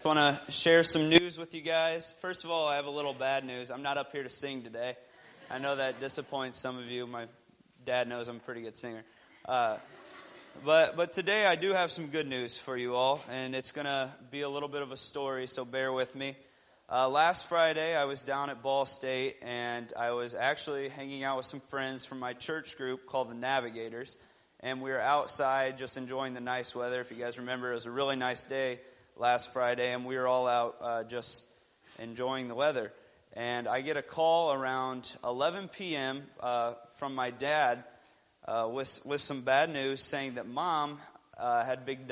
want to share some news with you guys. First of all, I have a little bad news. I'm not up here to sing today. I know that disappoints some of you. My dad knows I'm a pretty good singer. But today I do have some good news for you all, and it's going to be a little bit of a story, so bear with me. Last Friday, I was down at Ball State, and I was actually hanging out with some friends from my church group called the Navigators, and we were outside just enjoying the nice weather. If you guys remember, it was a really nice day last Friday, and we were all out just enjoying the weather. And I get a call around 11 p.m. From my dad with some bad news, saying that Mom had been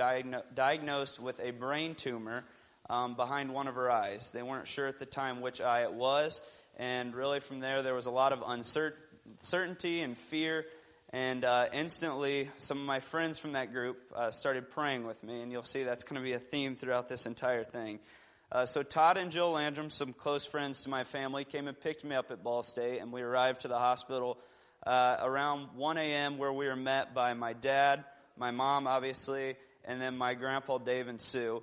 diagnosed with a brain tumor behind one of her eyes. They weren't sure at the time which eye it was, and really from there was a lot of uncertainty and fear. And instantly, some of my friends from that group started praying with me, and you'll see that's going to be a theme throughout this entire thing. So Todd and Jill Landrum, some close friends to my family, came and picked me up at Ball State, and we arrived to the hospital around 1 a.m., where we were met by my dad, my mom, obviously, and then my grandpa, Dave, and Sue.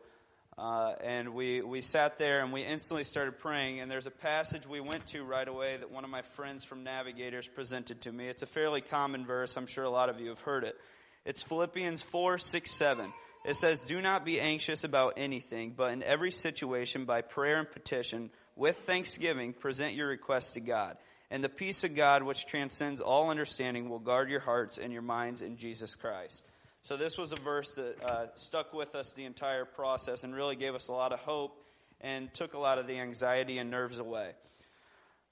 And we sat there, and we instantly started praying. And there's a passage we went to right away that one of my friends from Navigators presented to me. It's a fairly common verse. I'm sure a lot of you have heard it. It's Philippians 4:6-7. It says, "Do not be anxious about anything, but in every situation by prayer and petition, with thanksgiving, present your requests to God. And the peace of God, which transcends all understanding, will guard your hearts and your minds in Jesus Christ." So this was a verse that stuck with us the entire process and really gave us a lot of hope and took a lot of the anxiety and nerves away.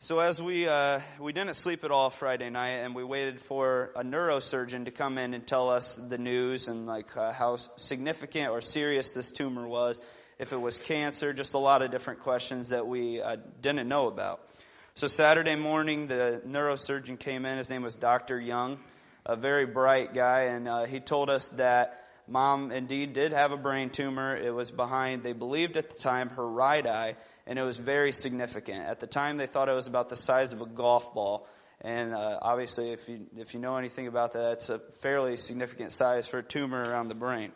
So as we didn't sleep at all Friday night, and we waited for a neurosurgeon to come in and tell us the news and how significant or serious this tumor was, if it was cancer, just a lot of different questions that we didn't know about. So Saturday morning, the neurosurgeon came in. His name was Dr. Young, a very bright guy, and he told us that Mom indeed did have a brain tumor. It was behind, they believed at the time, her right eye, and it was very significant. At the time, they thought it was about the size of a golf ball, and obviously, if you know anything about that, that's a fairly significant size for a tumor around the brain.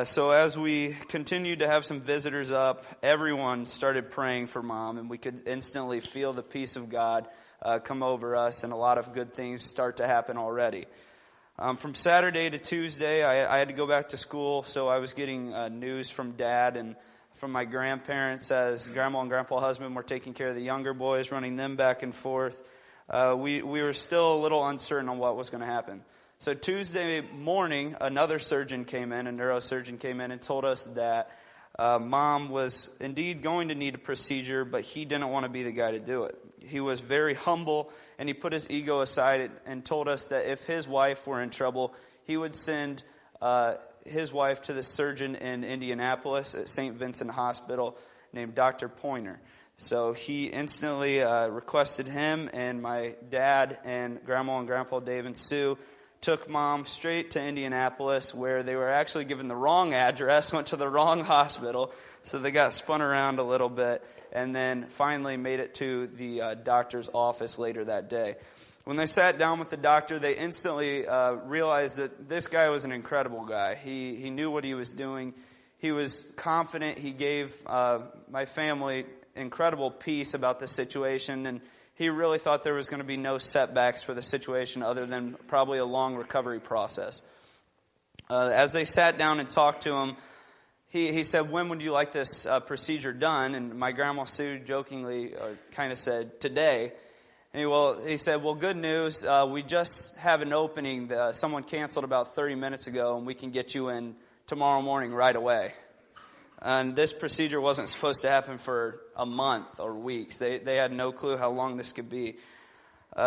So as we continued to have some visitors up, everyone started praying for Mom, and we could instantly feel the peace of God come over us, and a lot of good things start to happen already. From Saturday to Tuesday, I had to go back to school, so I was getting news from Dad and from my grandparents as Grandma and Grandpa husband were taking care of the younger boys, running them back and forth. We were still a little uncertain on what was going to happen. So Tuesday morning, another surgeon came in, a neurosurgeon came in and told us that Mom was indeed going to need a procedure, but he didn't want to be the guy to do it. He was very humble, and he put his ego aside and told us that if his wife were in trouble, he would send his wife to the surgeon in Indianapolis at St. Vincent Hospital named Dr. Pointer. So he instantly requested him, and my dad and Grandma and Grandpa Dave and Sue took Mom straight to Indianapolis, where they were actually given the wrong address, went to the wrong hospital, so they got spun around a little bit, and then finally made it to the doctor's office later that day. When they sat down with the doctor, they instantly realized that this guy was an incredible guy. He knew what he was doing. He was confident. He gave my family incredible peace about the situation, and he really thought there was going to be no setbacks for the situation other than probably a long recovery process. As they sat down and talked to him, he said, "When would you like this procedure done?" And my grandma Sue jokingly kind of said, "Today." And he said, "Well, good news. We just have an opening. Someone canceled about 30 minutes ago, and we can get you in tomorrow morning right away." And this procedure wasn't supposed to happen for a month or weeks. They had no clue how long this could be.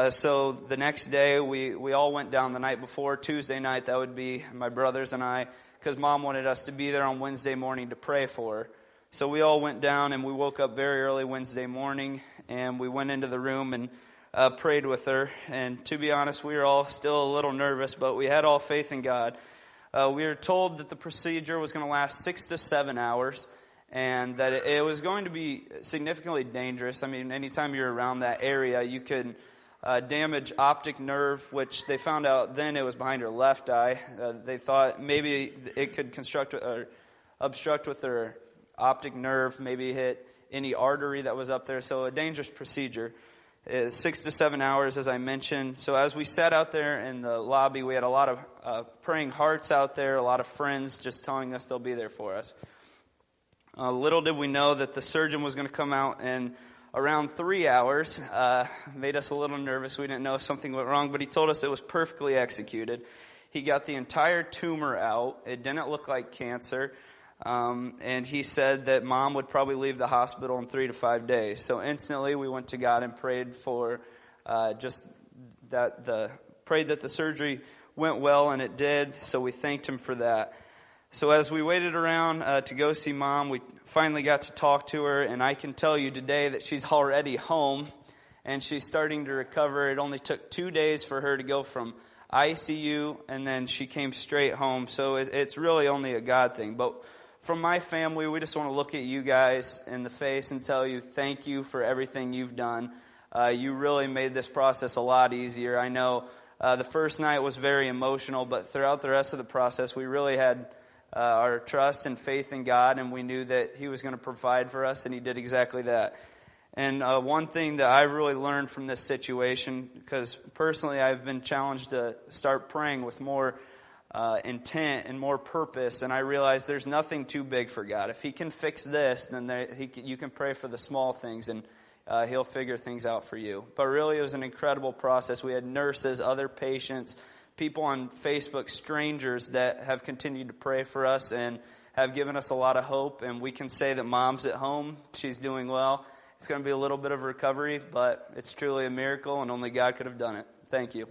So the next day, we all went down the night before. Tuesday night, that would be my brothers and I, because Mom wanted us to be there on Wednesday morning to pray for her. So we all went down, and we woke up very early Wednesday morning, and we went into the room and prayed with her. And to be honest, we were all still a little nervous, but we had all faith in God. We were told that the procedure was going to last 6 to 7 hours, and that it was going to be significantly dangerous. I mean, anytime you're around that area, you could damage optic nerve, which they found out then it was behind her left eye. They thought maybe it could obstruct with her optic nerve, maybe hit any artery that was up there. So a dangerous procedure. 6 to 7 hours, as I mentioned. So as we sat out there in the lobby, we had a lot of praying hearts out there, a lot of friends just telling us they'll be there for us. Little did we know that the surgeon was going to come out in around 3 hours. Made us a little nervous. We didn't know if something went wrong, but he told us it was perfectly executed. He got the entire tumor out. It didn't look like cancer. And he said that Mom would probably leave the hospital in 3 to 5 days. So instantly we went to God and prayed for prayed that the surgery went well, and it did. So we thanked him for that. So as we waited around to go see Mom, we finally got to talk to her, and I can tell you today that she's already home, and she's starting to recover. It only took 2 days for her to go from ICU, and then she came straight home. So it's really only a God thing. But from my family, we just want to look at you guys in the face and tell you thank you for everything you've done. You really made this process a lot easier. I know the first night was very emotional, but throughout the rest of the process, we really had our trust and faith in God, and we knew that He was going to provide for us, and He did exactly that. And one thing that I really learned from this situation, because personally I've been challenged to start praying with more intent and more purpose, and I realized there's nothing too big for God. If He can fix this, then you can pray for the small things, and He'll figure things out for you. But really, it was an incredible process. We had nurses, other patients, people on Facebook, strangers that have continued to pray for us and have given us a lot of hope. And we can say that Mom's at home. She's doing well. It's going to be a little bit of recovery, but it's truly a miracle, and only God could have done it. Thank you.